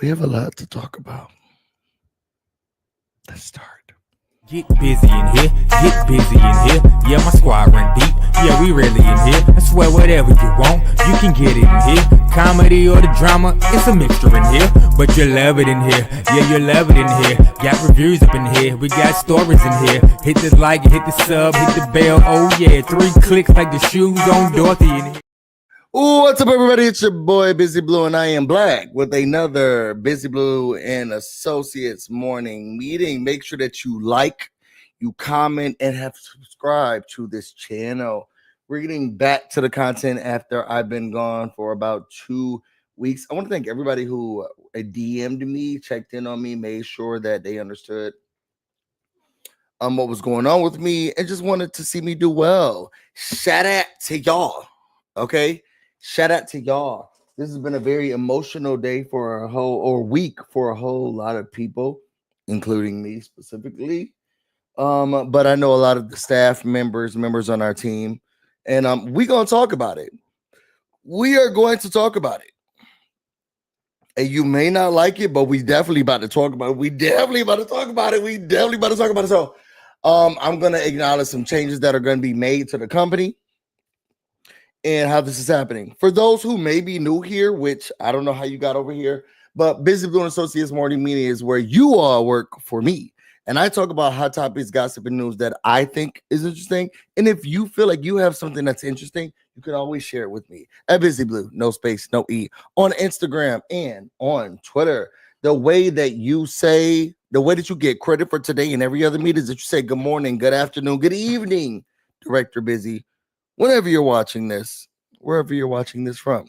We have a lot to talk about. Let's start. Get busy in here, get busy in here. Yeah, my squad run deep. Yeah, we really in here. I swear whatever you want, you can get it in here. Comedy or the drama, it's a mixture in here. But you love it in here, yeah, you love it in here. Got reviews up in here, we got stories in here. Hit the like, hit the sub, hit the bell, oh yeah. 3 clicks like the shoes on Dorothy in here. What's up, everybody? It's your boy BusyBlu, and I am back with another BusyBlu and Associates morning meeting. Make sure that you like, you comment, and have subscribed to this channel. We're getting back to the content after I've been gone for about 2 weeks. I want to thank everybody who DM'd me, checked in on me, made sure that they understood what was going on with me, and just wanted to see me do well. Shout out to y'all, okay? Shout out to y'all. This has been a very emotional day for week for a whole lot of people, including me specifically. But I know a lot of the staff members on our team, and we're gonna talk about it. We are going to talk about it. And you may not like it, but we definitely about to talk about it. We definitely about to talk about it. So I'm gonna acknowledge some changes that are going to be made to the company and how this is happening. For those who may be new here, which I don't know how you got over here, but BusyBlu and Associates Morning Meeting is where you all work for me. And I talk about hot topics, gossip, and news that I think is interesting. And if you feel like you have something that's interesting, you can always share it with me at BusyBlu, no space, no E, on Instagram and on Twitter. The way that you get credit for today and every other meeting is that you say good morning, good afternoon, good evening, Director Busy, whenever you're watching this, wherever you're watching this from.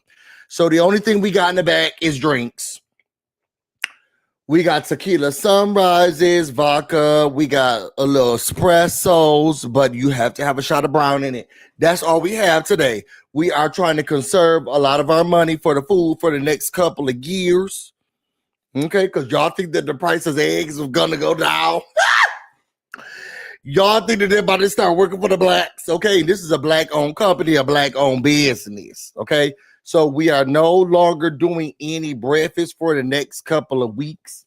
So the only thing we got in the back is drinks. We got tequila sunrises, vodka. We got a little espressos, but you have to have a shot of brown in it. That's all we have today. We are trying to conserve a lot of our money for the food for the next couple of years. Okay, because y'all think that the price of eggs is going to go down. Y'all think that they're about to start working for the blacks. Okay, this is a black-owned company, a black-owned business. Okay, so we are no longer doing any breakfast for the next couple of weeks,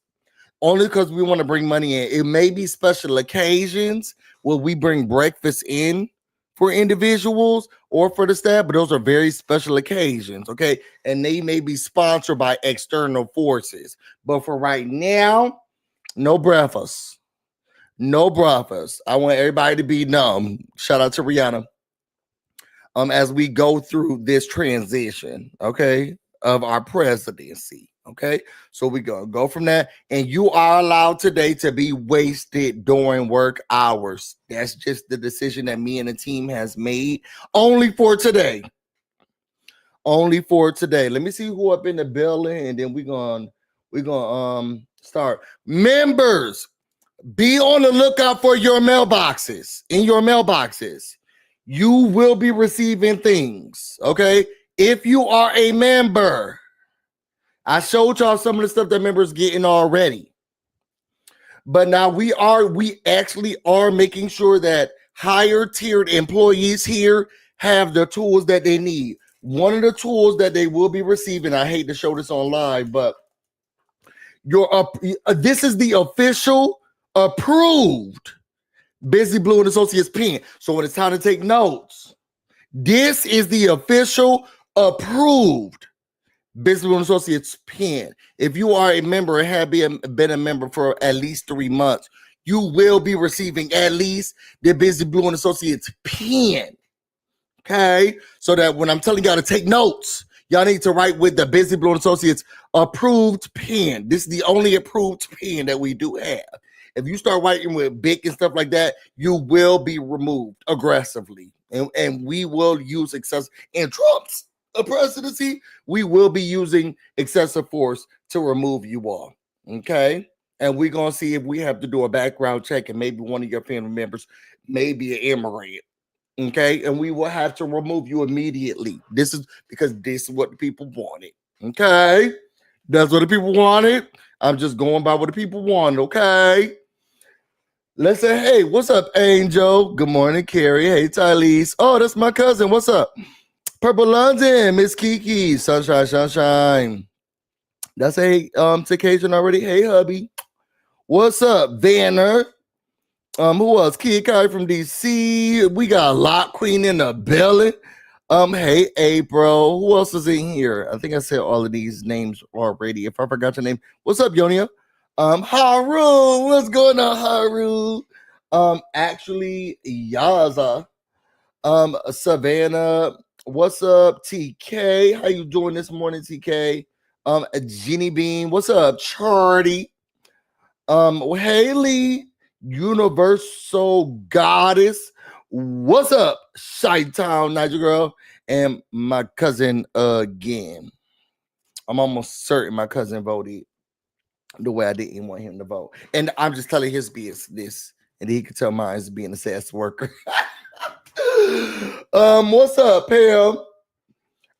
only because we want to bring money in. It may be special occasions where we bring breakfast in for individuals or for the staff, but those are very special occasions. Okay, and they may be sponsored by external forces. But for right now, no breakfast. No breakfast. I want everybody to be numb. Shout out to Rihanna. As we go through this transition, okay, of our presidency. Okay, so we go from that, and you are allowed today to be wasted during work hours. That's just the decision that me and the team has made. Only for today. Only for today. Let me see who up in the building, and then we're gonna start. Members, be on the lookout for your mailboxes. In your mailboxes, you will be receiving things, okay? If you are a member, I showed y'all some of the stuff that members getting already. But now we actually are making sure that higher tiered employees here have the tools that they need. One of the tools that they will be receiving, I hate to show this on live, but this is the official approved BusyBlu and Associates pen. So when it's time to take notes, this is the official approved BusyBlu and Associates pen. If you are a member and have been a member for at least 3 months, you will be receiving at least the BusyBlu and Associates pen. Okay, so that when I'm telling y'all to take notes, y'all need to write with the BusyBlu and Associates approved pen. This is the only approved pen that we do have. If you start writing with Bic and stuff like that, you will be removed aggressively. And we will use excessive, in Trump's presidency, we will be using excessive force to remove you all. Okay? And we're going to see if we have to do a background check and maybe one of your family members may be an immigrant. Okay? And we will have to remove you immediately. This is what the people wanted. Okay? That's what the people wanted. I'm just going by what the people wanted. Okay? Let's say, hey, what's up, Angel? Good morning, Carrie. Hey, Tylese. Oh, that's my cousin. What's up? Purple London, Miss Kiki. Sunshine, sunshine. That's a occasion already. Hey, hubby. What's up, Vanner? Who else? Kid Kai from DC. We got Lock Queen in the belly. Hey, April. Who else is in here? I think I said all of these names already. If I forgot your name, what's up, Yonia? Haru. What's going on, Haru? Actually, Yaza. Savannah. What's up, TK? How you doing this morning, TK? Jenny Bean. What's up, Charlie? Haley, Universal Goddess. What's up, Chi-Town, Niger Girl? And my cousin again. I'm almost certain my cousin voted the way I didn't want him to vote. And I'm just telling his business. And he could tell mine is being a sex worker. What's up, Pam?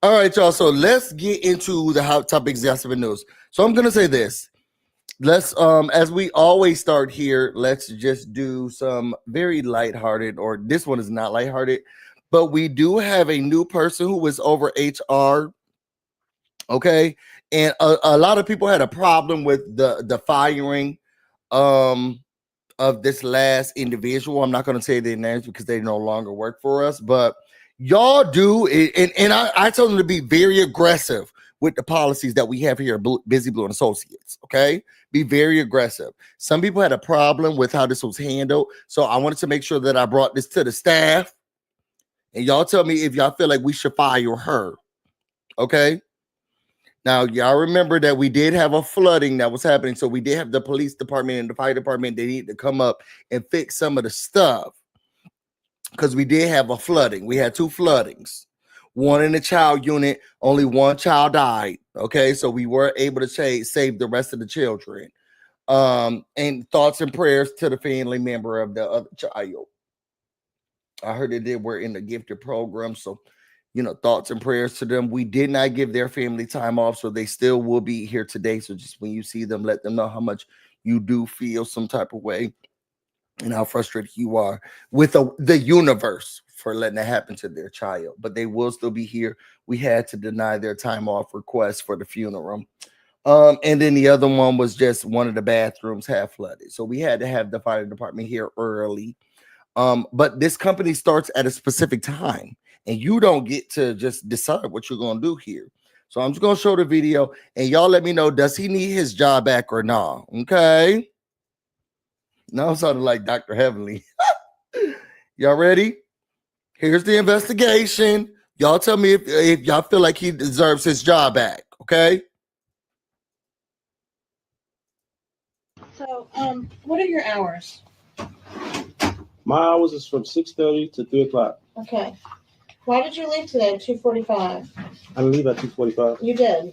All right, y'all. So let's get into the hot topics, gossip news. So I'm gonna say this. Let's as we always start here, let's just do some very lighthearted, or this one is not lighthearted, but we do have a new person who is over HR. Okay, and a lot of people had a problem with the firing of this last individual. I'm not going to say their names because they no longer work for us, but y'all do it, and I told them to be very aggressive with the policies that we have here at BusyBlu and Associates. Okay, be very aggressive. Some people had a problem with how this was handled, so I wanted to make sure that I brought this to the staff, and y'all tell me if y'all feel like we should fire her. Okay. Now, y'all remember that we did have a flooding that was happening. So we did have the police department and the fire department. They need to come up and fix some of the stuff because we did have a flooding. We had 2 floodings, one in the child unit. Only 1 child died. Okay, so we were able to save the rest of the children. And thoughts and prayers to the family member of the other child. I heard that they were in the gifted program. So thoughts and prayers to them. We did not give their family time off, so they still will be here today. So just when you see them, let them know how much you do feel some type of way and how frustrated you are with the universe for letting that happen to their child. But they will still be here. We had to deny their time off request for the funeral. And then the other one was just one of the bathrooms had flooded. So we had to have the fire department here early. But this company starts at a specific time. And you don't get to just decide what you're going to do here. So I'm just going to show the video. And y'all let me know, does he need his job back or not? Okay. Now I'm sounding like Dr. Heavenly. Y'all ready? Here's the investigation. Y'all tell me if y'all feel like he deserves his job back. Okay. So, what are your hours? My hours is from 6:30 to 3 o'clock. Okay. Why did you leave today at 2:45? I didn't leave at 2:45. You did.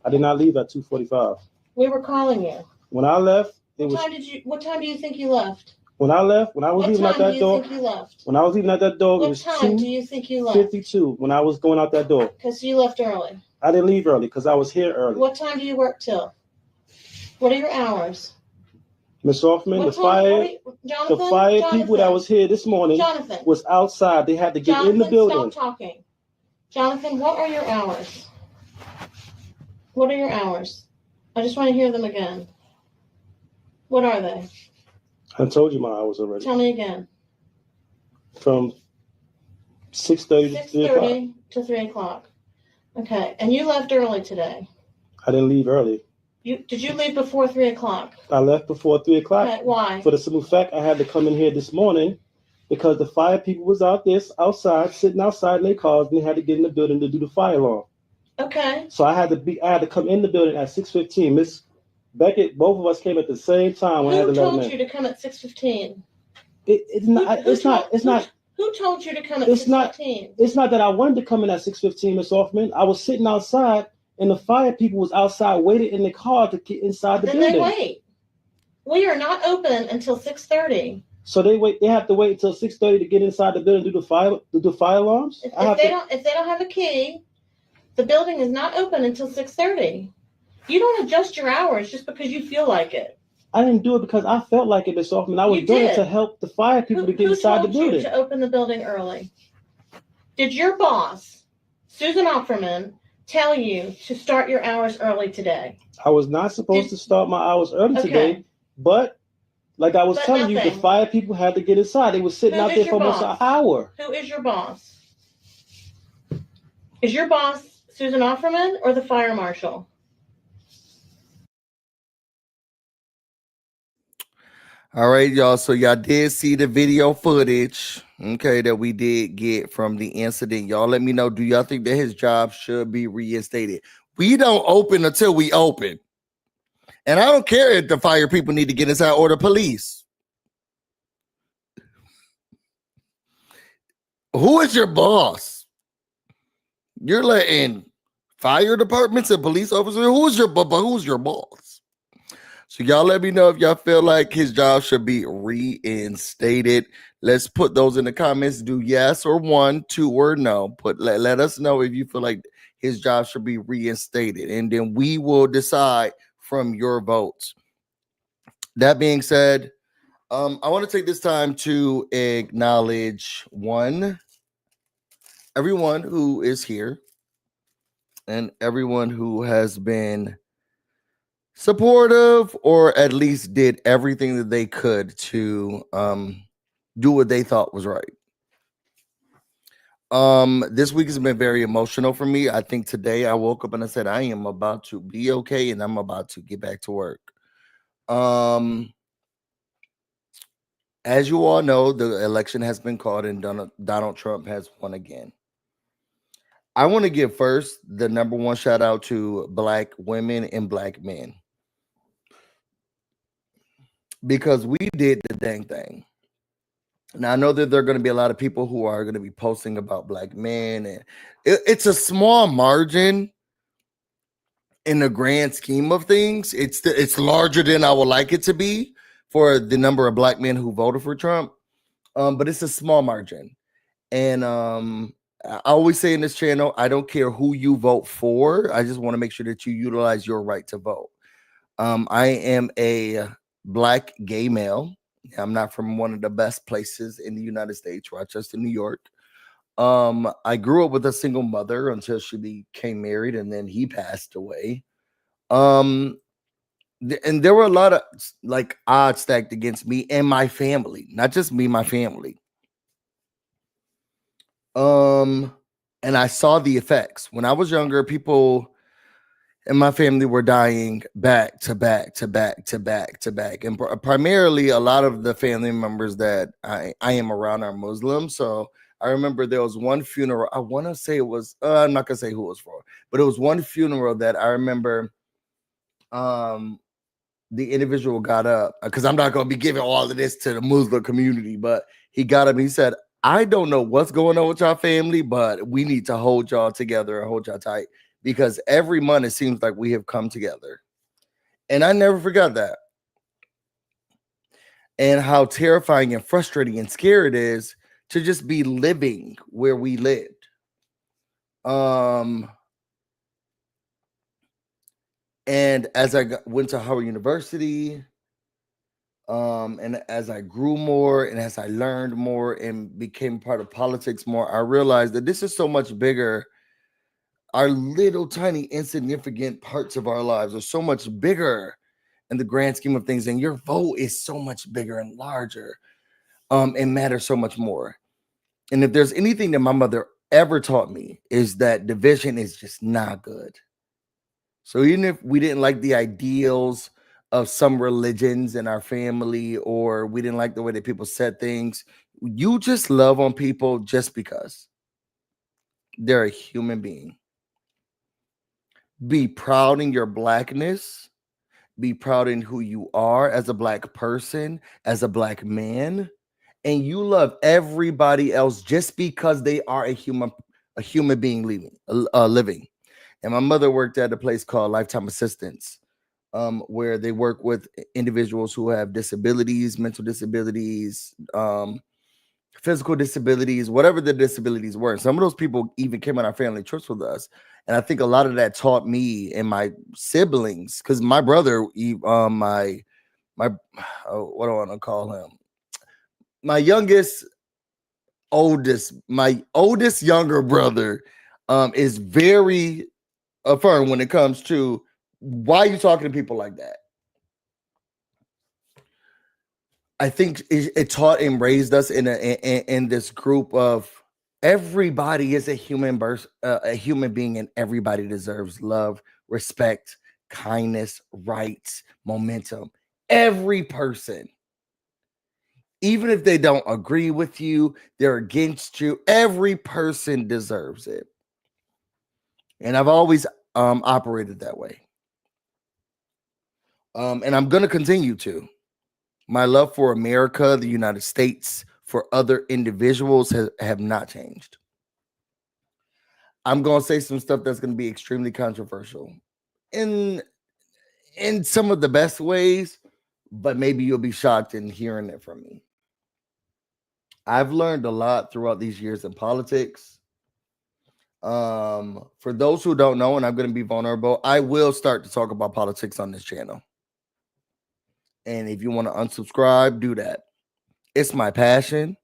I did not leave at 2:45. We were calling you. When I left, What time do you think you left? When I left, when I was leaving out that door. What time do you think you left? When I was leaving out that door, it was What time do you think you left? 2:52 when I was going out that door. Because you left early. I didn't leave early because I was here early. What time do you work What are your hours? Miss Hoffman, the fire people that was here this morning was outside. They had to get in the building. Stop talking. Jonathan, what are your hours? What are your hours? I just want to hear them again. What are they? I told you my hours already. Tell me again. From 6:30 to 3 o'clock. 6:30 to 3 o'clock. Okay. And you left early today. I didn't leave early. Did you leave before 3 o'clock? I left before 3 o'clock. Okay, why? For the simple fact I had to come in here this morning because the fire people was outside, sitting outside in their cars, and they had to get in the building to do the fire alarm. Okay. So I had to come in the building at 6:15. Miss Beckett, both of us came at the same time. Who told you to come at 6:15? It's not. Who told you to come at 6:15? It's not that I wanted to come in at 6:15, Miss Hoffman. I was sitting outside, and the fire people was outside waiting in the car to get inside the building. Then they wait. We are not open until 6:30. So they wait. They have to wait until 6:30 to get inside the building and do the fire alarms. If they don't have a key, the building is not open until 6:30. You don't adjust your hours just because you feel like it. I didn't do it because I felt like it, Miss Hoffman. I was doing it to help the fire people to get inside the building. Who told you to open the building early? Did your boss, Susan Opferman, tell you to start your hours early today? I was not supposed to start my hours early today, but like I was telling you, the 5 people had to get inside. They were sitting out there for almost an hour. Who is your boss? Is your boss Susan Offerman or the fire marshal? All right, y'all. So y'all did see the video footage, okay, that we did get from the incident. Y'all let me know, do y'all think that his job should be reinstated? We don't open until we open. And I don't care if the fire people need to get inside or the police. Who is your boss? You're letting fire departments and police officers. Who's your boss? So y'all let me know if y'all feel like his job should be reinstated. Let's put those in the comments. Do yes or 1, 2 or no. Let us know if you feel like his job should be reinstated, and then we will decide from your votes. That being said, I want to take this time to acknowledge everyone who is here and everyone who has been supportive or at least did everything that they could to do what they thought was right. This week has been very emotional for me. I think today I woke up and I said I am about to be okay and I'm about to get back to work. As you all know, the election has been called and Donald Trump has won again. I want to give first the number 1 shout out to Black women and Black men, because we did the dang thing. Now, I know that there are going to be a lot of people who are going to be posting about Black men, and it's a small margin in the grand scheme of things. It's larger than I would like it to be for the number of Black men who voted for Trump, but it's a small margin. And I always say in this channel, I don't care who you vote for. I just want to make sure that you utilize your right to vote. I am a Black gay male. I'm not from one of the best places in the United States, Rochester, New York. I grew up with a single mother until she became married, and then he passed away. And there were a lot of like odds stacked against me and my family, not just me, my family. And I saw the effects. When I was younger, people in my family were dying back to back to back to back to back. And primarily a lot of the family members that I am around are Muslim. So I remember there was one funeral. I want to say it was, I'm not going to say who it was for, but it was one funeral that I remember the individual got up, because I'm not going to be giving all of this to the Muslim community, but he got up and he said, I don't know what's going on with y'all family, but we need to hold y'all together and hold y'all tight, because every month it seems like we have come together. And I never forgot that. And how terrifying and frustrating and scary it is to just be living where we lived. And as I went to Howard University, and as I grew more and as I learned more and became part of politics more, I realized that this is so much bigger. Our little tiny insignificant parts of our lives are so much bigger in the grand scheme of things, and your vote is so much bigger and larger, and matters so much more. And if there's anything that my mother ever taught me, is that division is just not good. So even if we didn't like the ideals of some religions in our family, or we didn't like the way that people said things, you just love on people just because they're a human being. Be proud in your Blackness. Be proud in who you are as a Black person, as a Black man, and you love everybody else just because they are a human being living. And my mother worked at a place called Lifetime Assistance, where they work with individuals who have disabilities, mental disabilities, physical disabilities, whatever the disabilities were. Some of those people even came on our family trips with us. And I think a lot of that taught me and my siblings, because my brother, what do I want to call him? My oldest younger brother is very firm when it comes to Why are you talking to people like that? I think it taught and raised us in this group of everybody is a human being, and everybody deserves love, respect, kindness, rights, momentum. Every person, even if they don't agree with you, they're against you. Every person deserves it, and I've always operated that way. And I'm going to continue to. My love for America, the United States, for other individuals have not changed. I'm going to say some stuff that's going to be extremely controversial in some of the best ways, but maybe you'll be shocked in hearing it from me. I've learned a lot throughout these years in politics. For those who don't know, and I'm going to be vulnerable, I will start to talk about politics on this channel. And if you want to unsubscribe, do that. It's my passion.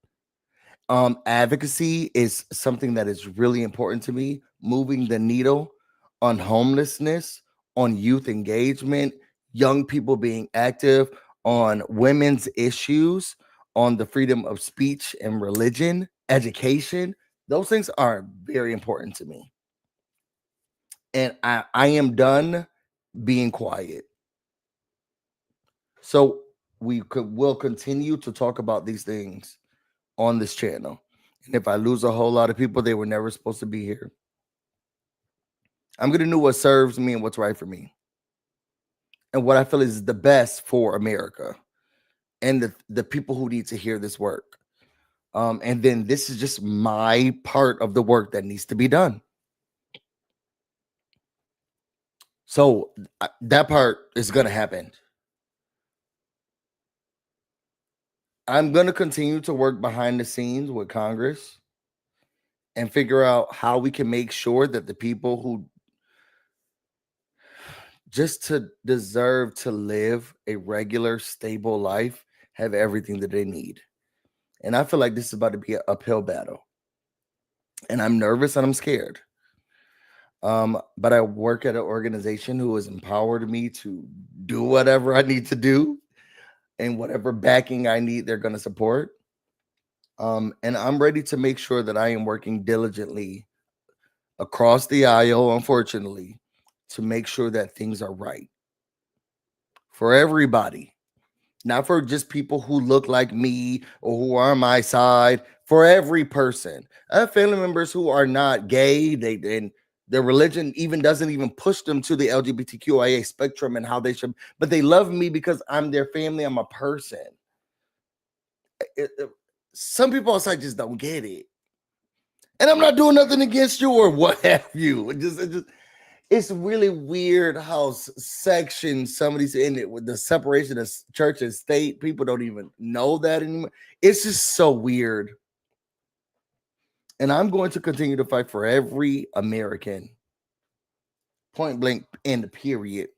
Advocacy is something that is really important to me. Moving the needle on homelessness, on youth engagement, young people being active, on women's issues, on the freedom of speech and religion, education. Those things are very important to me. And I am done being quiet. So we'll continue to talk about these things on this channel. And if I lose a whole lot of people, they were never supposed to be here. I'm going to do what serves me and what's right for me. And what I feel is the best for America and the people who need to hear this work. And then this is just my part of the work that needs to be done. So that part is going to happen. I'm going to continue to work behind the scenes with Congress and figure out how we can make sure that the people who just to deserve to live a regular, stable life have everything that they need. And I feel like this is about to be an uphill battle. And I'm nervous and I'm scared. But I work at an organization who has empowered me to do whatever I need to do. And whatever backing I need, they're going to support. And I'm ready to make sure that I am working diligently across the aisle, unfortunately, to make sure that things are right for everybody, not for just people who look like me or who are on my side, for every person. I have family members who are not gay. And their religion doesn't even push them to the LGBTQIA spectrum and how they should, but they love me because I'm their family. I'm a person. Some people outside just don't get it. And I'm not doing nothing against you or what have you. It's really weird how sections somebody's in it with the separation of church and state. People don't even know that anymore. It's just so weird. And I'm going to continue to fight for every American. Point blank, end period.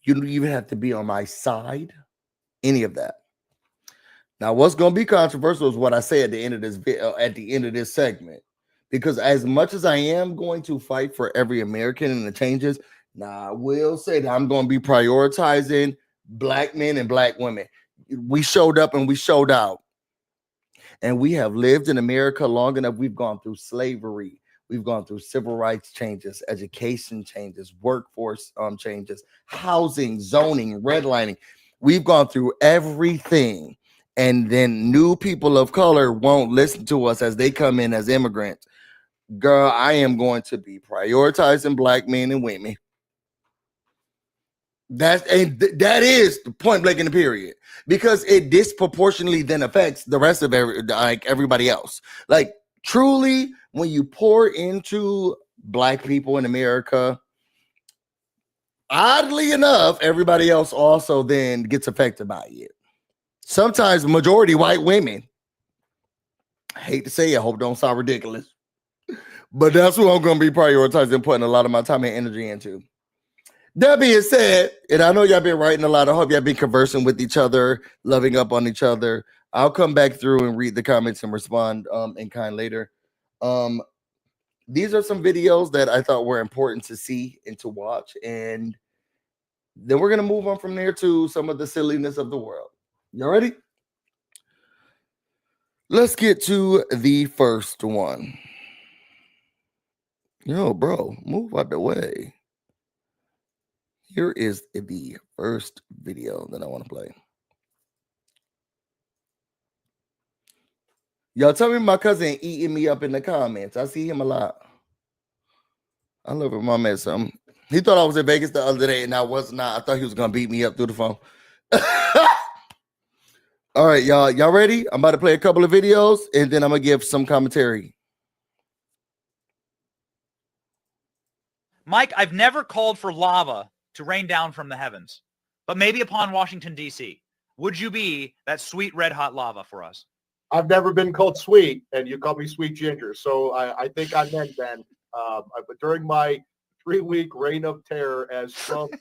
You don't even have to be on my side. Any of that. Now, what's going to be controversial is what I say at the end of this video, at the end of this segment. Because as much as I am going to fight for every American and the changes, now I will say that I'm going to be prioritizing Black men and Black women. We showed up and we showed out. And we have lived in America long enough. We've gone through slavery. We've gone through civil rights changes, education changes, workforce changes, housing, zoning, redlining. We've gone through everything. And then new people of color won't listen to us as they come in as immigrants. Girl, I am going to be prioritizing Black men and women. That is the point blank in the period, because it disproportionately then affects the rest of everybody else. Like truly, when you pour into Black people in America, oddly enough, everybody else also then gets affected by it. Sometimes majority white women. I hate to say it, I hope it don't sound ridiculous, but that's what I'm going to be prioritizing, putting a lot of my time and energy into. That being said, and I know y'all been writing a lot. I hope y'all been conversing with each other, loving up on each other. I'll come back through and read the comments and respond in kind later. These are some videos that I thought were important to see and to watch. And Then we're gonna move on from there to some of the silliness of the world. You ready? Let's get to the first one. Yo, bro, move out the way. Here is the first video that I want to play. Y'all tell me my cousin eating me up in the comments. I see him a lot. I love it. Mom met something. He thought I was in Vegas the other day, and I was not. I thought he was gonna beat me up through the phone. All right, y'all. Y'all ready? I'm about to play a couple of videos, and then I'm gonna give some commentary. Mike, I've never called for lava to rain down from the heavens, but maybe upon Washington, D.C. Would you be that sweet red hot lava for us? I've never been called sweet, and you call me Sweet Ginger. So I think I meant then. But during my 3-week reign of terror as Trump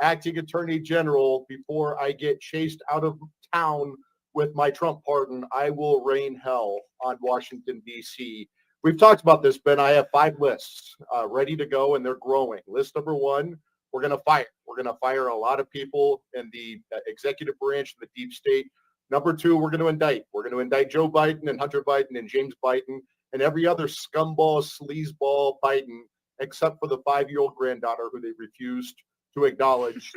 acting attorney general, before I get chased out of town with my Trump pardon, I will rain hell on Washington, D.C. We've talked about this, Ben. I have 5 lists ready to go, and they're growing. List number 1, we're going to fire. We're going to fire a lot of people in the executive branch, the deep state. Number 2, we're going to indict. We're going to indict Joe Biden and Hunter Biden and James Biden and every other scumball, sleazeball Biden, except for the 5-year-old granddaughter who they refused to acknowledge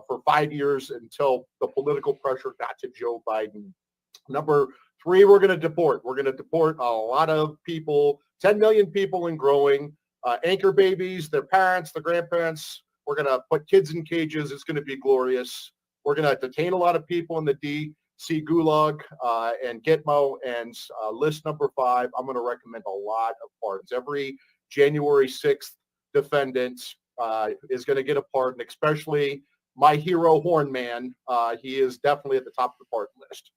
for 5 years until the political pressure got to Joe Biden. Number 3, we're going to deport. We're going to deport a lot of people, 10 million people and growing, anchor babies, their parents, the grandparents. We're going to put kids in cages. It's going to be glorious. We're going to detain a lot of people in the DC Gulag and Gitmo. And list number 5, I'm going to recommend a lot of pardons. Every January 6th defendant is going to get a pardon, especially my hero Hornman. He is definitely at the top of the pardon list.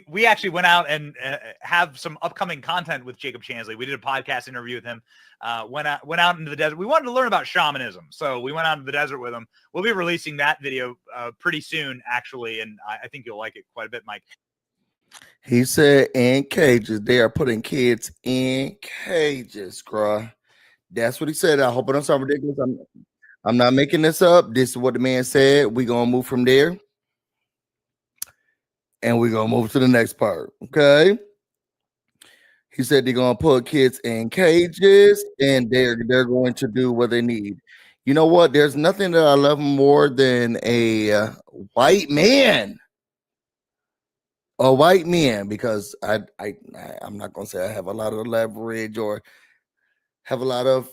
We actually went out and have some upcoming content with Jacob Chansley. We did a podcast interview with him. Went out into the desert. We wanted to learn about shamanism, so we went out into the desert with him. We'll be releasing that video pretty soon, actually, and I think you'll like it quite a bit, Mike. He said in cages. They are putting kids in cages, bruh. That's what he said. I hope it don't sound ridiculous. I'm not making this up. This is what the man said. We're going to move from there. And we're going to move to the next part, okay? He said they're going to put kids in cages, and they're going to do what they need. You know what? There's nothing that I love more than a white man. A white man, because I'm not going to say I have a lot of leverage or have a lot of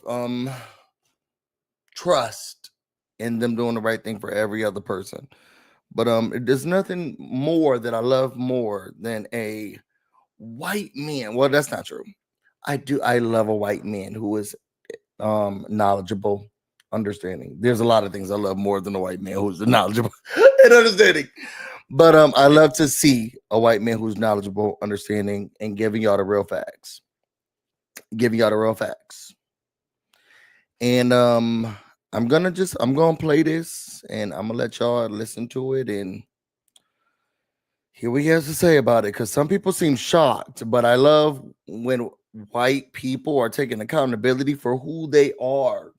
trust in them doing the right thing for every other person. But there's nothing more that I love more than a white man. Well, that's not true. I love a white man who is knowledgeable, understanding. There's a lot of things I love more than a white man who's knowledgeable and understanding. But I love to see a white man who's knowledgeable, understanding, and giving y'all the real facts. And I'm gonna play this, and I'm gonna let y'all listen to it and hear what he has to say about it, because some people seem shocked, but I love when white people are taking accountability for who they are,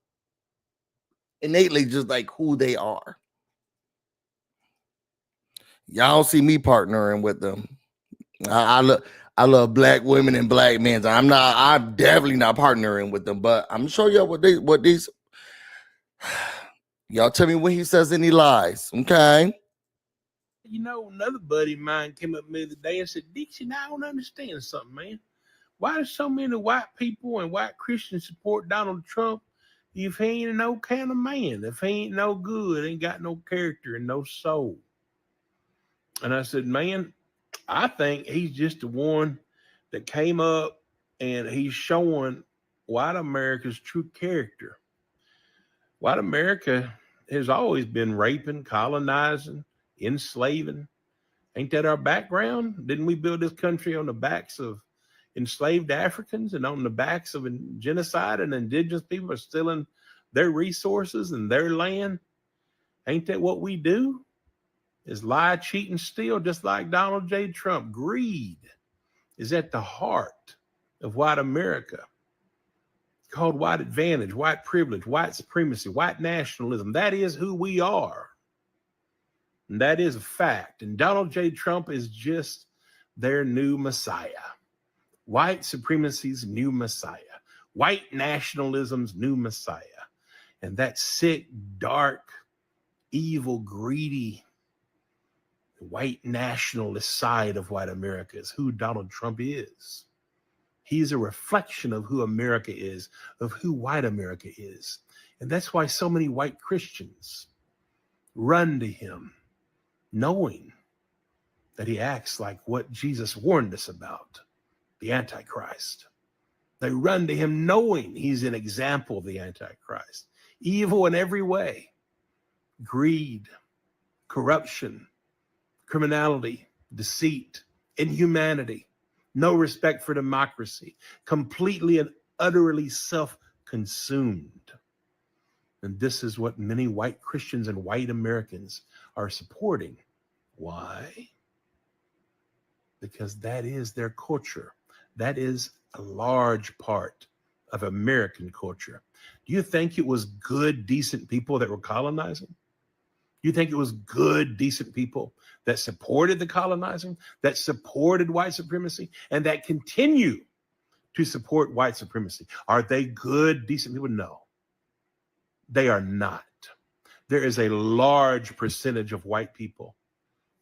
innately, just like who they are. Y'all see me partnering with them. I love black women and black men. I'm definitely not partnering with them, but I'm gonna show y'all what these. Y'all tell me when he says any lies, okay? You know, another buddy of mine came up to me the other day and said, Dixon, I don't understand something, man. Why do so many white people and white Christians support Donald Trump if he ain't no kind of man, if he ain't no good, ain't got no character and no soul? And I said, man, I think he's just the one that came up and he's showing white America's true character. White America has always been raping, colonizing, enslaving. Ain't that our background? Didn't we build this country on the backs of enslaved Africans and on the backs of genocide, and indigenous people are stealing their resources and their land? Ain't that what we do? Is lie, cheat, and steal, just like Donald J. Trump. Greed is at the heart of white America. called white advantage, white privilege, white supremacy, white nationalism. That is who we are. And that is a fact. And Donald J. Trump is just their new messiah. White supremacy's new messiah. White nationalism's new messiah. And that sick, dark, evil, greedy, white nationalist side of white America is who Donald Trump is. He's a reflection of who America is, of who white America is. And that's why so many white Christians run to him, knowing that he acts like what Jesus warned us about, the Antichrist. They run to him knowing he's an example of the Antichrist. Evil in every way. Greed, corruption, criminality, deceit, inhumanity, no respect for democracy, completely and utterly self-consumed. And this is what many white Christians and white Americans are supporting. Why? Because that is their culture. That is a large part of American culture. Do you think it was good, decent people that were colonizing? Do you think it was good, decent people that supported the colonizing, that supported white supremacy, and that continue to support white supremacy? Are they good, decent people? No, they are not. There is a large percentage of white people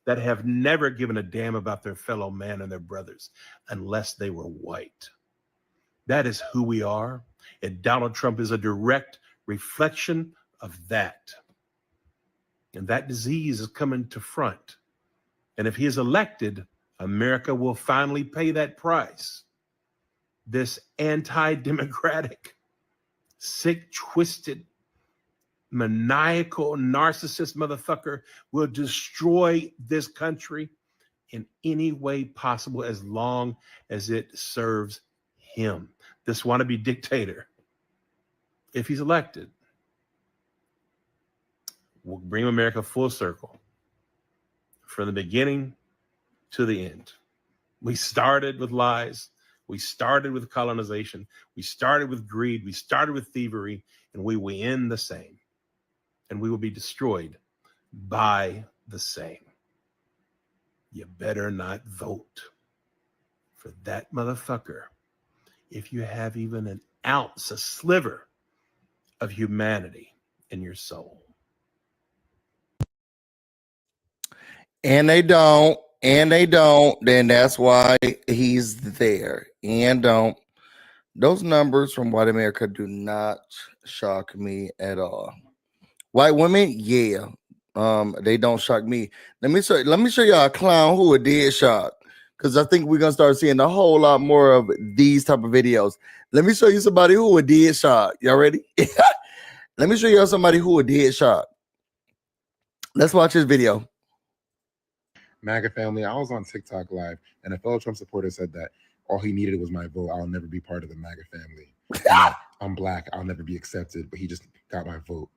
that have never given a damn about their fellow man and their brothers unless they were white. That is who we are. And Donald Trump is a direct reflection of that. And that disease is coming to front. And if he is elected, America will finally pay that price. This anti-democratic, sick, twisted, maniacal, narcissist motherfucker will destroy this country in any way possible as long as it serves him. This wannabe dictator, if he's elected, will bring America full circle from the beginning to the end. We started with lies. We started with colonization. We started with greed. We started with thievery, and we will end the same. And we will be destroyed by the same. You better not vote for that motherfucker if you have even an ounce, a sliver of humanity in your soul. And they don't, then that's why he's there. And don't. Those numbers from white America do not shock me at all. White women, yeah. They don't shock me. Let me show y'all a clown who a dead shock. Because I think we're gonna start seeing a whole lot more of these type of videos. Let me show you somebody who a dead shock. Y'all ready? Let me show y'all somebody who a dead shock. Let's watch this video. MAGA family, I was on TikTok live, and a fellow Trump supporter said that all he needed was my vote. I'll never be part of the MAGA family. I'm black. I'll never be accepted, but he just got my vote.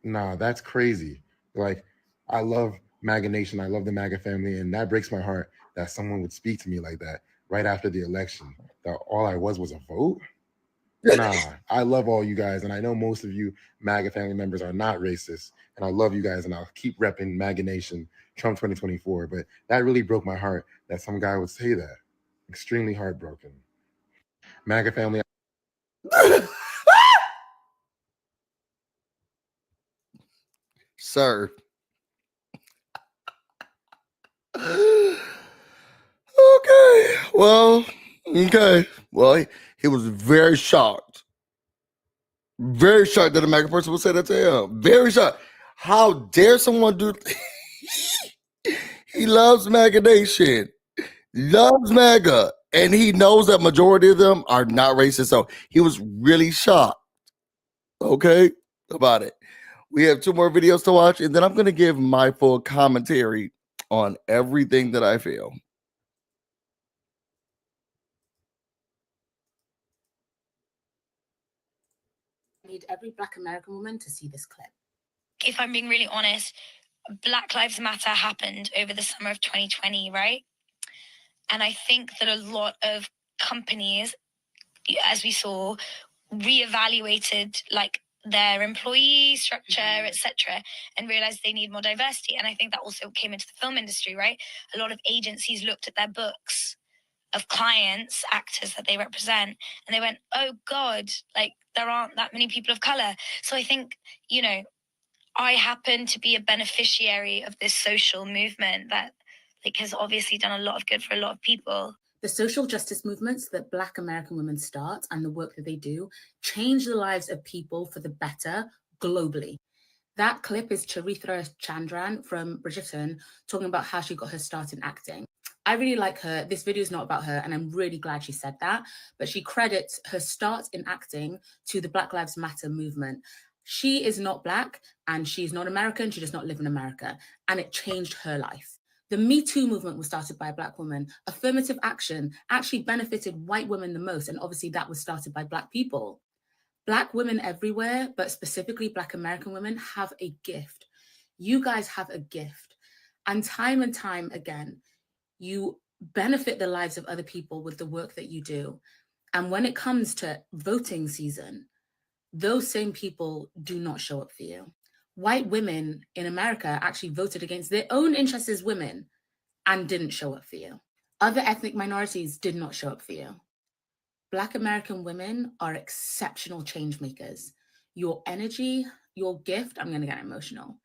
Nah, that's crazy. Like, I love MAGA Nation. I love the MAGA family, and that breaks my heart that someone would speak to me like that right after the election, that all I was a vote. Nah, I love all you guys, and I know most of you MAGA family members are not racist, and I love you guys, and I'll keep repping MAGA Nation, Trump 2024, but that really broke my heart that some guy would say that. Extremely heartbroken. MAGA family. Sir. Okay. Well, he was very shocked. Very shocked that a MAGA person would say that to him. Very shocked. How dare someone do? He loves MAGA Nation. Loves MAGA. And he knows that majority of them are not racist. So he was really shocked. Okay? About it. We have 2 more videos to watch, and then I'm going to give my full commentary on everything that I feel. I need every Black American woman to see this clip. If I'm being really honest, Black Lives Matter happened over the summer of 2020, right? And I think that a lot of companies, as we saw, reevaluated like their employee structure, etc., and realized they need more diversity. And I think that also came into the film industry, right? A lot of agencies looked at their books of clients, actors that they represent, and they went, oh God, like there aren't that many people of color. So I think, you know, I happen to be a beneficiary of this social movement that like has obviously done a lot of good for a lot of people. The social justice movements that Black American women start and the work that they do change the lives of people for the better globally. That clip is Charithra Chandran from Bridgerton talking about how she got her start in acting. I really like her. This video is not about her, and I'm really glad she said that, but she credits her start in acting to the Black Lives Matter movement. She is not Black, and she's not American. She does not live in America, and it changed her life. The Me Too movement was started by a Black woman. Affirmative action actually benefited white women the most, and obviously that was started by Black people. Black women everywhere, but specifically Black American women, have a gift. You guys have a gift. And time again, you benefit the lives of other people with the work that you do. And when it comes to voting season, those same people do not show up for you. White women in America actually voted against their own interests as women and didn't show up for you. Other ethnic minorities did not show up for you. Black American women are exceptional change makers. Your energy, your gift, I'm going to get emotional.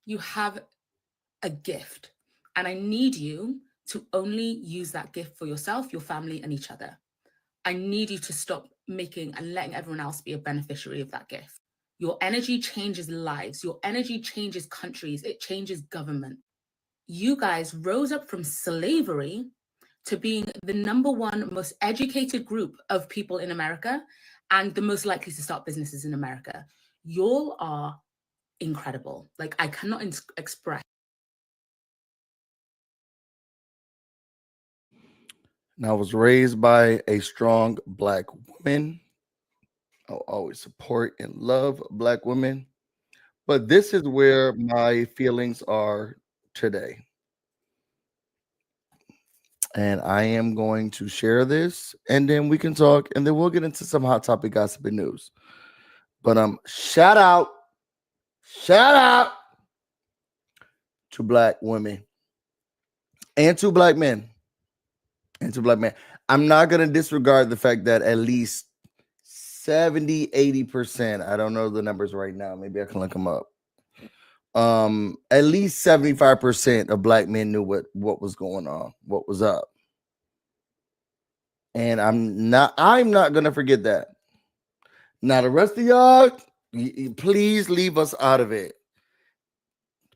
You have a gift, and I need you to only use that gift for yourself, your family, and each other. I need you to stop making and letting everyone else be a beneficiary of that gift. Your energy changes lives. Your energy changes countries. It changes government. You guys rose up from slavery to being the #1 most educated group of people in America and the most likely to start businesses in America. Y'all are incredible. Like, I cannot express. And I was raised by a strong Black woman. I'll always support and love Black women. But this is where my feelings are today. And I am going to share this, and then we can talk, and then we'll get into some hot topic gossip and news. But shout out to Black women and to Black men. I'm not going to disregard the fact that at least 70-80%, I don't know the numbers right now, maybe I can look them up. At least 75% of Black men knew what was going on, what was up. And I'm not gonna forget that. Now the rest of y'all, please leave us out of it.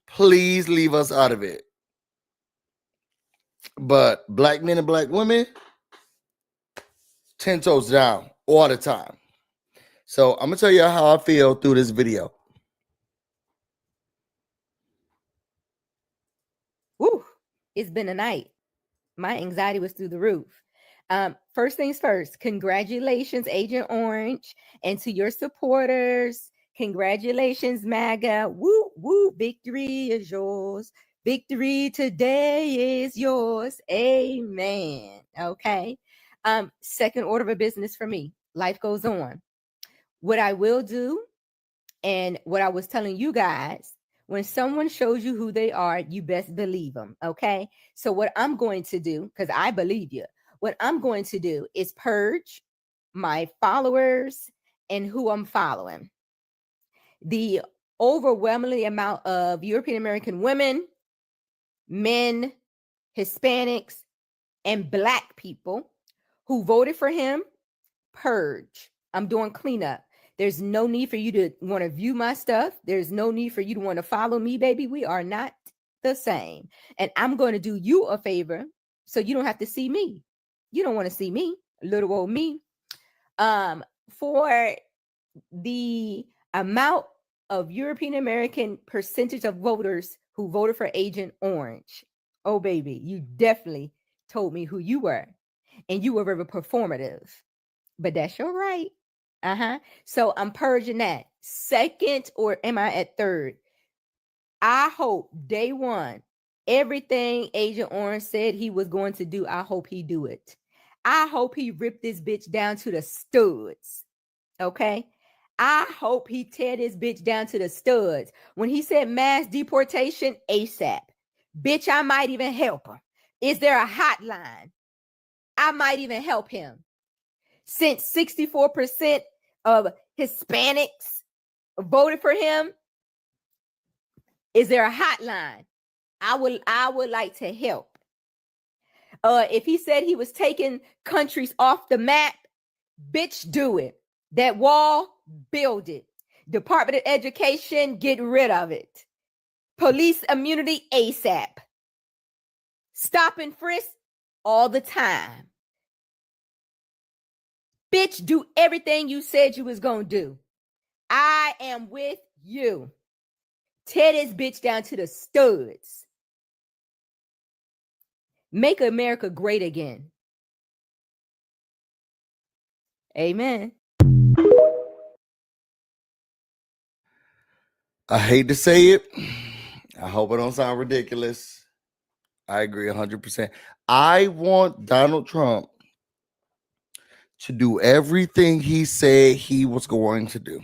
Please leave us out of it. But Black men and Black women, 10 toes down all the time. So I'm gonna tell you how I feel through this video. Woo! It's been a night. My anxiety was through the roof. First things first, congratulations, Agent Orange, and to your supporters. Congratulations, MAGA. Woo, woo, victory is yours. Victory today is yours. Amen. Okay. Second order of business for me. Life goes on. What I will do, and what I was telling you guys, when someone shows you who they are, you best believe them. Okay. So what I'm going to do, because I believe you, what I'm going to do is purge my followers and who I'm following. The overwhelmingly amount of European American women, men, Hispanics, and Black people who voted for him, purge. I'm doing cleanup. There's no need for you to want to view my stuff. There's no need for you to want to follow me, baby. We are not the same. And I'm going to do you a favor so you don't have to see me. You don't want to see me, little old me. For the amount of European American percentage of voters who voted for Agent Orange, oh, baby, you definitely told me who you were. And you were very performative. But that's your right. So I'm purging that. Second, or am I at third? I hope day one, everything Agent Orange said he was going to do, I hope he do it. I hope he ripped this bitch down to the studs. Okay. I hope he tear this bitch down to the studs. When he said mass deportation, ASAP. Bitch, I might even help him. Is there a hotline? I might even help him. Since 64% of Hispanics voted for him, is there a hotline? I would like to help. If he said he was taking countries off the map, bitch, do it. That wall, build it. Department of Education, get rid of it. Police immunity, ASAP. Stop and frisk all the time. Bitch, do everything you said you was gonna do. I am with you. Tear this bitch down to the studs. Make America great again. Amen. I hate to say it. I hope it don't sound ridiculous. I agree 100%. I want Donald Trump to do everything he said he was going to do.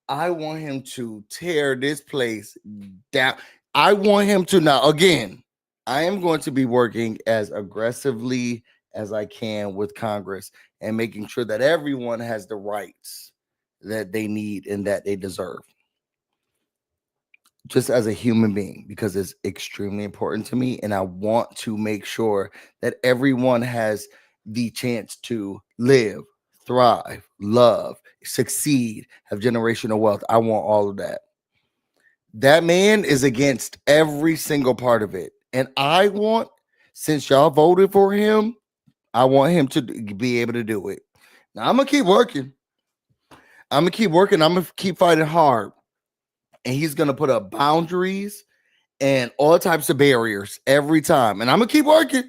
I want him to tear this place down. I want him to, now again, I am going to be working as aggressively as I can with Congress and making sure that everyone has the rights that they need and that they deserve. Just as a human being, because it's extremely important to me. And I want to make sure that everyone has the chance to live, thrive, love, succeed, have generational wealth. I want all of that. That man is against every single part of it. And I want, since y'all voted for him, I want him to be able to do it. Now, I'm going to keep working. I'm going to keep fighting hard. And he's going to put up boundaries and all types of barriers every time. And I'm going to keep working.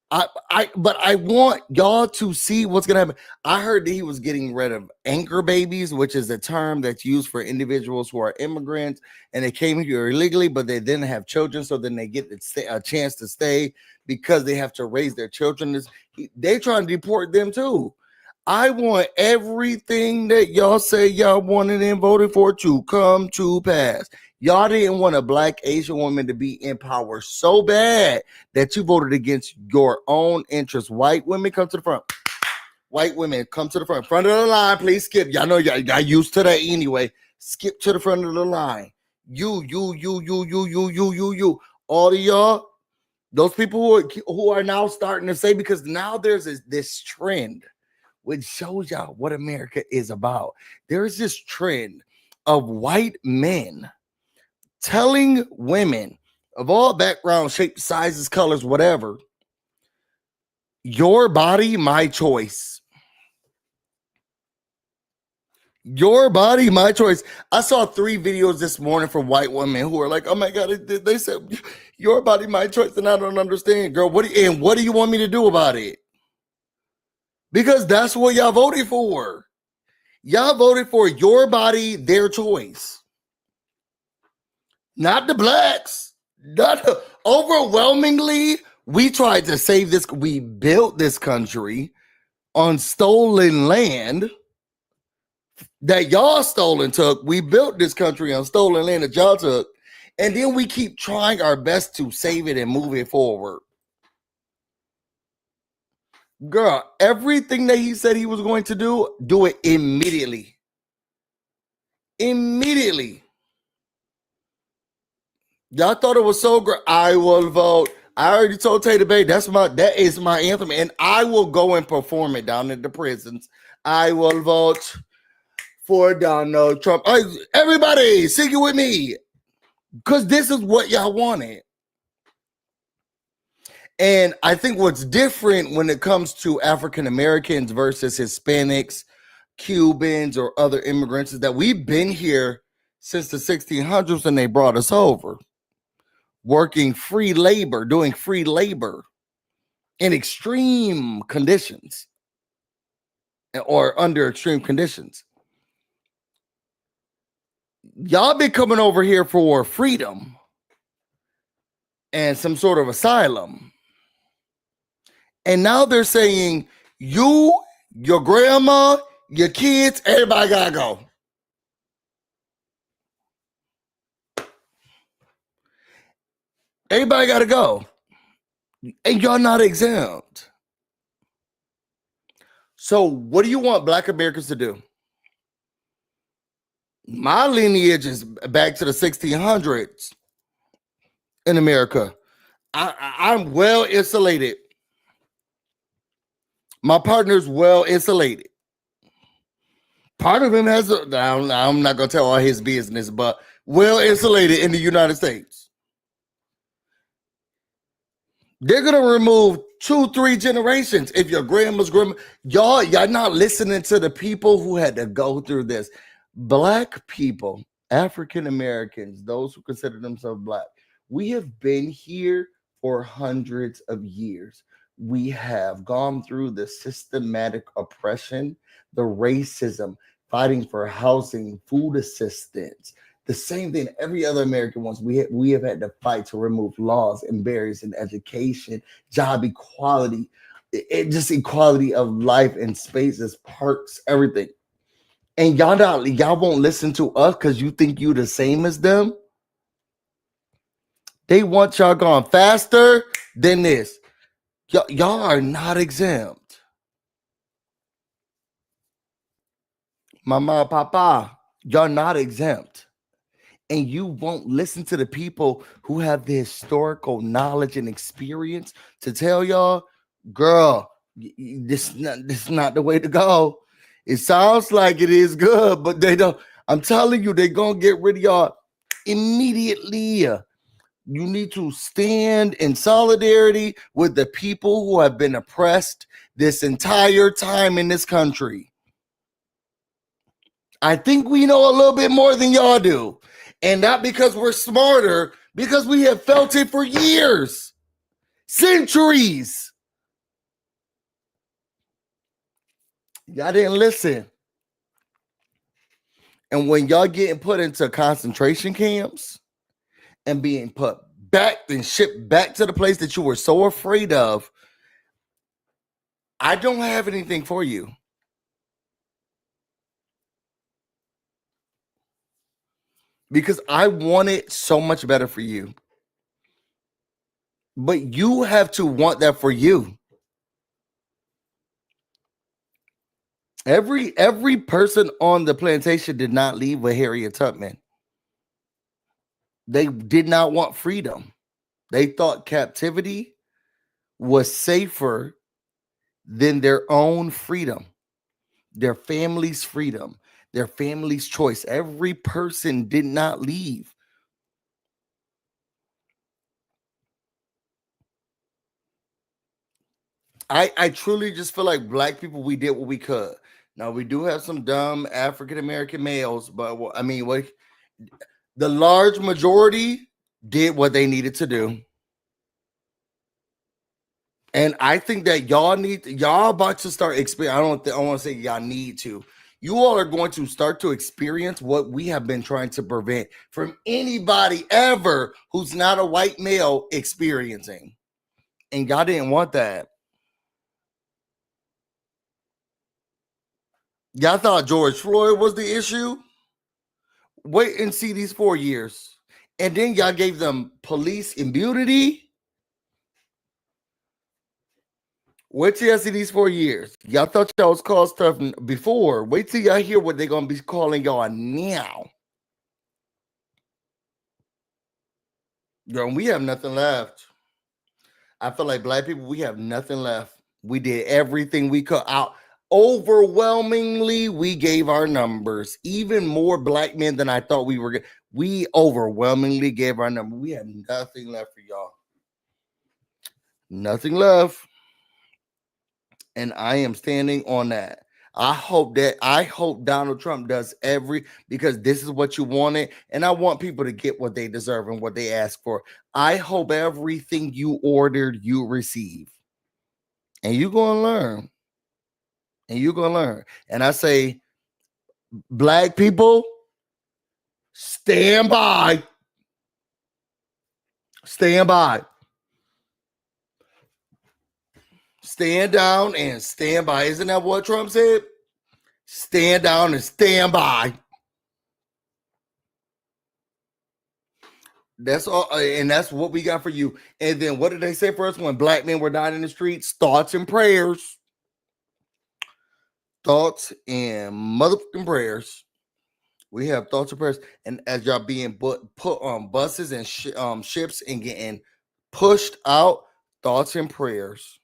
But I want y'all to see what's going to happen. I heard that he was getting rid of anchor babies, which is a term that's used for individuals who are immigrants and they came here illegally, but they didn't have children. So then they get a chance to stay because they have to raise their children. They trying to deport them too. I want everything that y'all say y'all wanted and voted for to come to pass. Y'all didn't want a black Asian woman to be in power so bad that you voted against your own interests. White women, come to the front. White women, come to the front. Front of the line, please skip. Y'all know y'all got used to that anyway. Skip to the front of the line. You. All of y'all, those people who are now starting to say, because now there's this trend which shows y'all what America is about. There's this trend of white men telling women of all backgrounds, shapes, sizes, colors, whatever, your body, my choice. Your body, my choice. I saw 3 videos this morning from white women who are like, oh my God, they said, your body, my choice, and I don't understand, girl. What do you want me to do about it? Because that's what y'all voted for. Y'all voted for your body, their choice. Not the blacks. Overwhelmingly, we tried to save this. We built this country on stolen land that y'all stole and took. We built this country on stolen land that y'all took. And then we keep trying our best to save it and move it forward. Girl, everything that he said he was going to do it immediately. Immediately. Y'all thought it was so great. I will vote. I already told Tater Bay that is my anthem, and I will go and perform it down in the prisons. I will vote for Donald Trump. Everybody, sing it with me, because this is what y'all wanted. And I think what's different when it comes to African Americans versus Hispanics, Cubans, or other immigrants is that we've been here since the 1600s and they brought us over, working free labor, doing free labor in extreme conditions or under extreme conditions. Y'all been coming over here for freedom and some sort of asylum. And now they're saying you, your grandma, your kids, everybody gotta go. Everybody gotta go. And y'all not exempt. So what do you want Black Americans to do? My lineage is back to the 1600s in America. I'm well insulated. My partner's well insulated. Part of him has I'm not gonna tell all his business, but well insulated in the United States. They're gonna remove 2-3 generations. If your grandma's grandma, y'all not listening to the people who had to go through this. Black people, African Americans, those who consider themselves Black, we have been here for hundreds of years. We have gone through the systematic oppression, the racism, fighting for housing, food assistance, the same thing every other American wants. We have had to fight to remove laws and barriers in education, job equality, just equality of life and spaces, parks, everything. And y'all won't listen to us because you think you the same as them. They want y'all gone faster than this. Y'all are not exempt. Mama, papa, y'all not exempt. And you won't listen to the people who have the historical knowledge and experience to tell y'all, girl, this is not the way to go. It sounds like it is good, but they don't. I'm telling you, they're going to get rid of y'all immediately. You need to stand in solidarity with the people who have been oppressed this entire time in this country. I think we know a little bit more than y'all do. And not because we're smarter, because we have felt it for years, centuries. Y'all didn't listen. And when y'all getting put into concentration camps and being put back and shipped back to the place that you were so afraid of, I don't have anything for you. Because I want it so much better for you. But you have to want that for you. Every person on the plantation did not leave with Harriet Tubman. They did not want freedom. They thought captivity was safer than their own freedom, their family's freedom, their family's choice. Every person did not leave. I truly just feel like Black people, we did what we could. Now, we do have some dumb African-American males, but I mean, the large majority did what they needed to do. And I think that y'all about to start experience. I want to say y'all need to. You all are going to start to experience what we have been trying to prevent from anybody ever who's not a white male experiencing. And y'all didn't want that. Y'all thought George Floyd was the issue? Wait and see these 4 years. And then y'all gave them police immunity? Wait till y'all see these 4 years. Y'all thought y'all was called stuff before. Wait till y'all hear what they're going to be calling y'all now. Girl, we have nothing left. I feel like Black people, we have nothing left. We did everything we could out. Overwhelmingly, we gave our numbers. Even more Black men than I thought we were. We overwhelmingly gave our number. We have nothing left for y'all. Nothing left. And I am standing on that. I hope Donald Trump does because this is what you wanted. And I want people to get what they deserve and what they ask for. I hope everything you ordered, you receive. And you're going to learn. And you're going to learn. And I say, Black people, stand by. Stand by. Stand down and stand by. Isn't that what Trump said? stand down and stand by. That's all, and that's what we got for you. And then what did they say for us when black men were dying in the streets? Thoughts and prayers. Thoughts and motherfucking prayers. We have thoughts and prayers. And as y'all being put on buses and ships and getting pushed out, thoughts and prayers.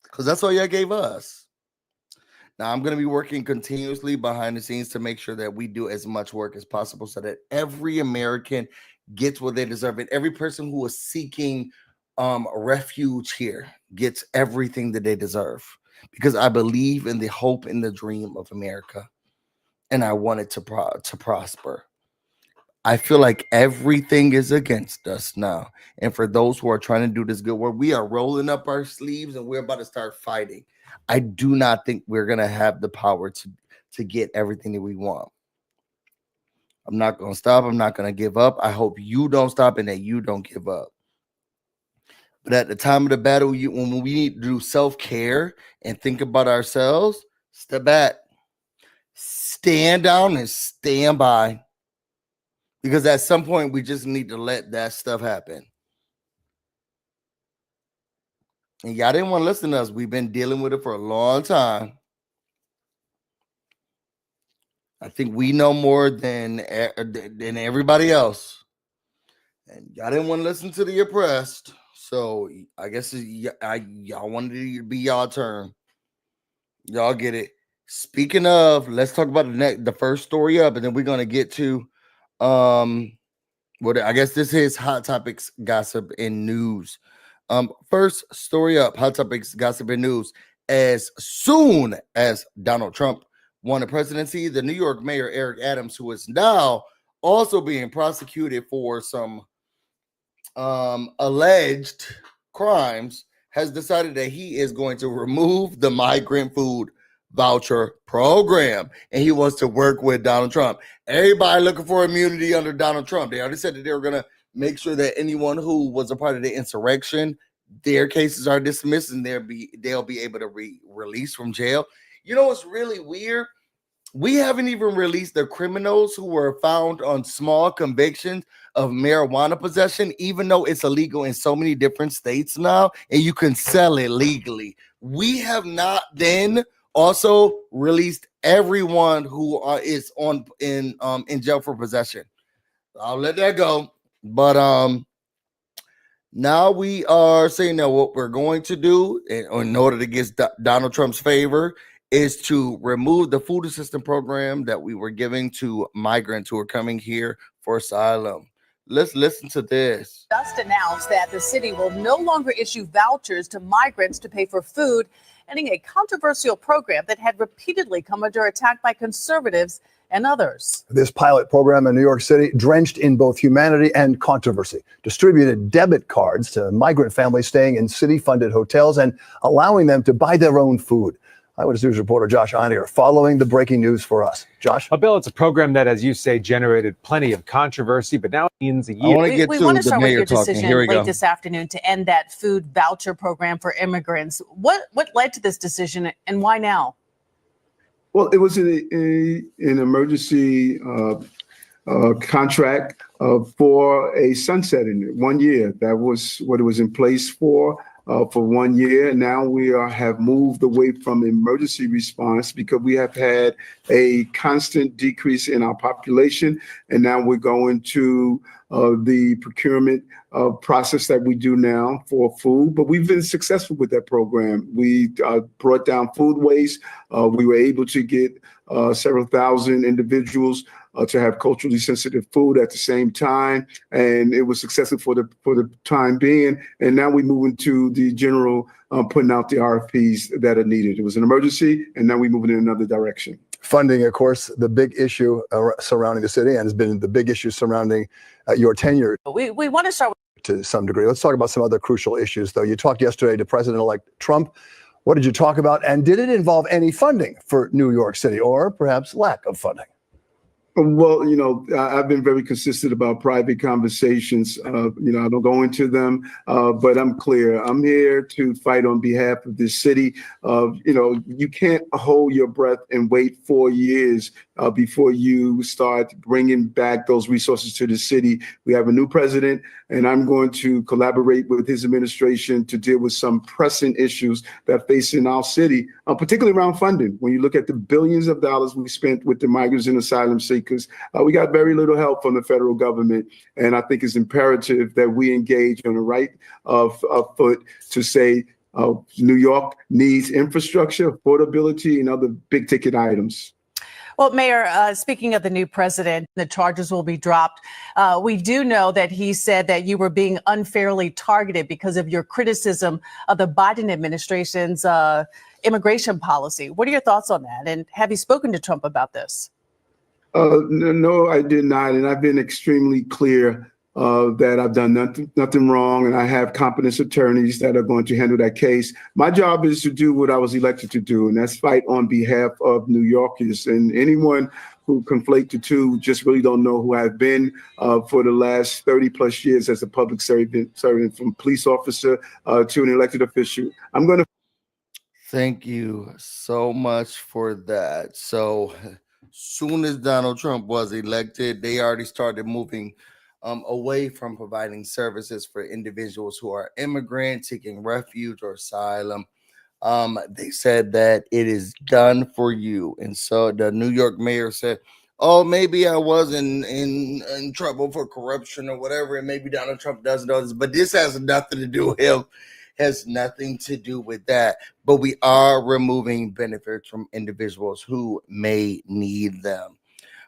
Because that's all y'all gave us. Now, I'm going to be working continuously behind the scenes to make sure that we do as much work as possible so that every American gets what they deserve. And every person who is seeking refuge here gets everything that they deserve. Because I believe in the hope and the dream of America. And I want it to prosper. I feel like everything is against us now. And for those who are trying to do this good work, we are rolling up our sleeves and we're about to start fighting. I do not think we're going to have the power to get everything that we want. I'm not going to stop. I'm not going to give up. I hope you don't stop and that you don't give up. But at the time of the battle, when we need to do self-care and think about ourselves, step back, stand down and stand by. Because at some point, we just need to let that stuff happen. And y'all didn't want to listen to us. We've been dealing with it for a long time. I think we know more than everybody else. And y'all didn't want to listen to the oppressed. So I guess y'all wanted it to be y'all turn. Y'all get it. Speaking of, let's talk about the first story up, and then we're going to get to what I guess this is Hot Topics, Gossip, and News. First story up, Hot Topics, Gossip, and News. As soon as Donald Trump won the presidency, the New York mayor, Eric Adams, who is now also being prosecuted for some alleged crimes, has decided that he is going to remove the migrant food voucher program, and he wants to work with Donald Trump. Everybody looking for immunity under Donald Trump. They already said that they were going to make sure that anyone who was a part of the insurrection, their cases are dismissed and they'll be able to release from jail. You know what's really weird? We haven't even released the criminals who were found on small convictions of marijuana possession, even though it's illegal in so many different states now, and you can sell it legally. We have not then also released everyone who is in jail for possession. I'll let that go. But now we are saying that what we're going to do in order to get Donald Trump's favor is to remove the food assistance program that we were giving to migrants who are coming here for asylum. Let's listen to this. Just announced that the city will no longer issue vouchers to migrants to pay for food, ending a controversial program that had repeatedly come under attack by conservatives and others. This pilot program in New York City, drenched in both humanity and controversy, distributed debit cards to migrant families staying in city-funded hotels and allowing them to buy their own food. Eyewitness News reporter Josh Einiger following the breaking news for us. Josh? Bill, it's a program that, as you say, generated plenty of controversy, but now it means a year. We want to start with your decision late this afternoon to end that food voucher program for immigrants. What led to this decision and why now? Well, it was an emergency contract for a sunsetting 1 year. That was what it was in place for 1 year. Now we have moved away from emergency response because we have had a constant decrease in our population. And now we're going to the procurement process that we do now for food. But we've been successful with that program. We brought down food waste. We were able to get several thousand individuals to have culturally sensitive food at the same time, and it was successful for the time being. And now we move into the general putting out the RFPs that are needed. It was an emergency, and now we're moving in another direction. Funding, of course, the big issue surrounding the city, and has been the big issue surrounding your tenure. We want to start to some degree. Let's talk about some other crucial issues, though. You talked yesterday to President-elect Trump. What did you talk about, and did it involve any funding for New York City, or perhaps lack of funding? Well, I've been very consistent about private conversations. I don't go into them, but I'm clear. I'm here to fight on behalf of this city. You can't hold your breath and wait 4 years before you start bringing back those resources to the city. We have a new president, and I'm going to collaborate with his administration to deal with some pressing issues that face in our city, particularly around funding. When you look at the billions of dollars we spent with the migrants and asylum seekers, we got very little help from the federal government. And I think it's imperative that we engage on the right foot to say New York needs infrastructure, affordability, and other big ticket items. Well, Mayor, speaking of the new president, the charges will be dropped. We do know that he said that you were being unfairly targeted because of your criticism of the Biden administration's immigration policy. What are your thoughts on that? And have you spoken to Trump about this? No, I did not. And I've been extremely clear that I've done nothing wrong, and I have competent attorneys that are going to handle that case. My job is to do what I was elected to do, and that's fight on behalf of New Yorkers. And anyone who conflate the two just really don't know who I've been for the last 30 plus years as a public servant, from police officer to an elected official. I'm going to. Thank you so much for that. So soon as Donald Trump was elected, they already started moving away from providing services for individuals who are immigrants seeking refuge or asylum. They said that it is done for you. And so the New York mayor said, oh, maybe I was in trouble for corruption or whatever, and maybe Donald Trump doesn't know this, but this has nothing to do with him. Has nothing to do with that. But we are removing benefits from individuals who may need them.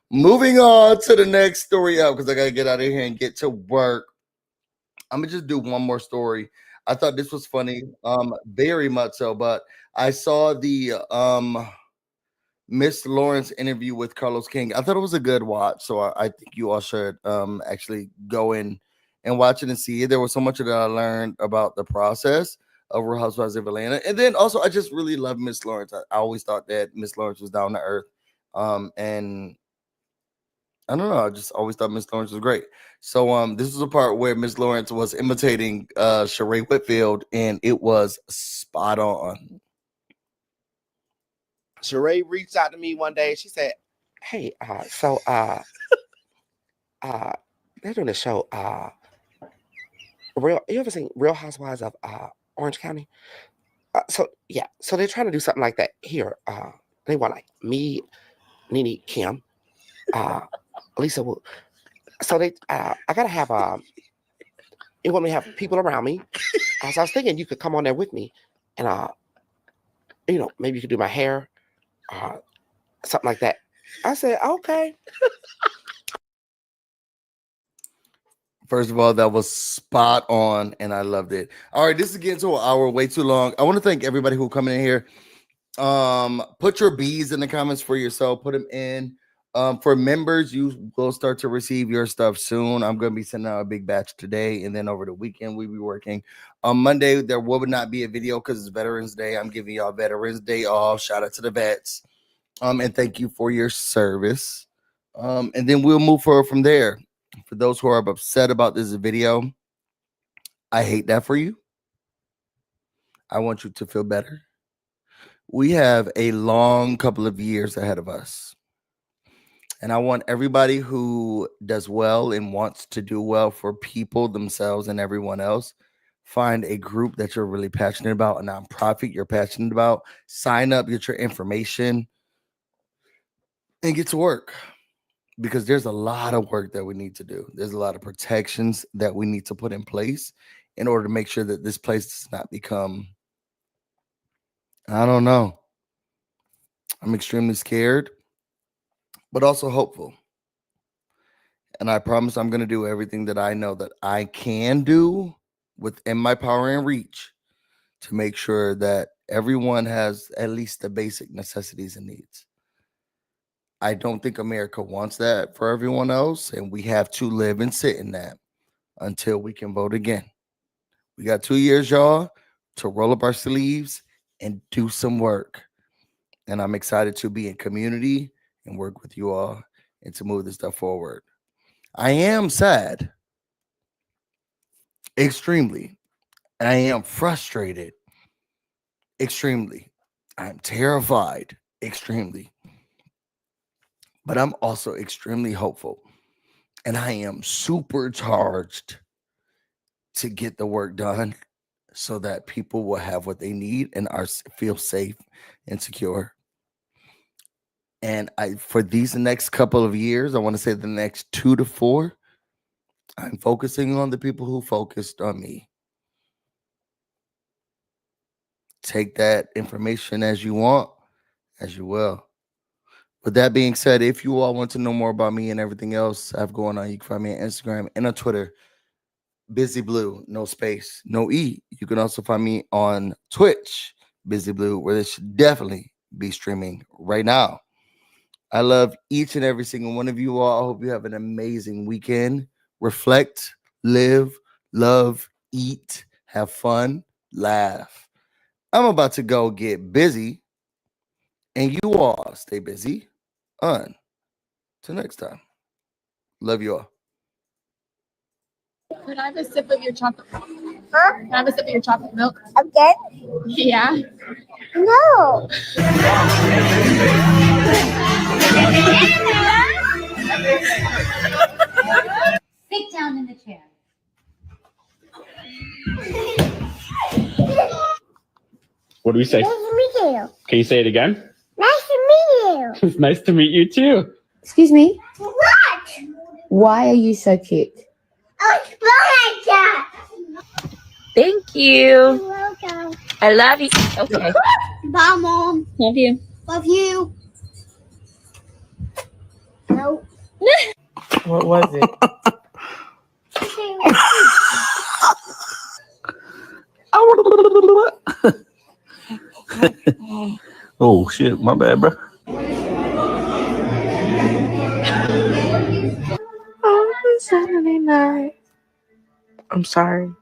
Moving on to the next story up, because I got to get out of here and get to work. I'm going to just do one more story. I thought this was funny, very much so, but I saw the Miss Lawrence interview with Carlos King. I thought it was a good watch, so I think you all should actually go in and watch it and see it. There was so much that I learned about the process of Real Housewives of Atlanta. And then also, I just really love Miss Lawrence. I always thought that Miss Lawrence was down to earth. And I don't know. I just always thought Miss Lawrence was great. So this was a part where Miss Lawrence was imitating Sheree Whitfield, and it was spot on. Sheree reached out to me one day. She said, "Hey, they're doing a show. You ever seen Real Housewives of Orange County? So they're trying to do something like that here. They want like me, Nene, Kim, Lisa Wu. So I gotta have you want me to have people around me. So I was thinking you could come on there with me, and maybe you could do my hair, something like that." I said, "Okay." First of all, that was spot on, and I loved it. All right, this is getting to an hour, way too long. I want to thank everybody who coming in here. Put your B's in the comments for yourself. Put them in. For members, you will start to receive your stuff soon. I'm going to be sending out a big batch today, and then over the weekend, we'll be working. On Monday, there will not be a video because it's Veterans Day. I'm giving y'all Veterans Day off. Shout out to the vets. And thank you for your service. And then we'll move forward from there. For those who are upset about this video, I hate that for you. I want you to feel better. We have a long couple of years ahead of us. And I want everybody who does well and wants to do well for people, themselves, and everyone else, find a group that you're really passionate about, a nonprofit you're passionate about, sign up, get your information, and get to work. Because there's a lot of work that we need to do. There's a lot of protections that we need to put in place in order to make sure that this place does not become, I don't know. I'm extremely scared, but also hopeful. And I promise I'm going to do everything that I know that I can do within my power and reach to make sure that everyone has at least the basic necessities and needs. I don't think America wants that for everyone else, and we have to live and sit in that until we can vote again. We got 2 years, y'all, to roll up our sleeves and do some work. And I'm excited to be in community and work with you all and to move this stuff forward. I am sad, extremely. I am frustrated, extremely. I'm terrified, extremely. But I'm also extremely hopeful. And I am supercharged to get the work done so that people will have what they need and feel safe and secure. And for these next couple of years, I want to say the next 2 to 4, I'm focusing on the people who focused on me. Take that information as you want, as you will. With that being said, if you all want to know more about me and everything else I have going on, you can find me on Instagram and on Twitter. BusyBlu, no space, no E. You can also find me on Twitch, BusyBlu, where this should definitely be streaming right now. I love each and every single one of you all. I hope you have an amazing weekend. Reflect, live, love, eat, have fun, laugh. I'm about to go get busy, and you all stay busy. Till next time. Love you all. Could I have a sip of your chocolate milk? Huh? Can I have a sip of your chocolate milk? Again? Yeah. No. Sit down in the chair. What do we say? Nice to meet you. Can you say it again? Nice to meet you. It's nice to meet you too. Excuse me? What? Why are you so cute? Oh, it's that. Thank you. You're welcome. I love you. Okay. Bye, Mom. Love you. Love you. No. What was it? Oh shit, my bad, bro. Oh, Saturday night. I'm sorry.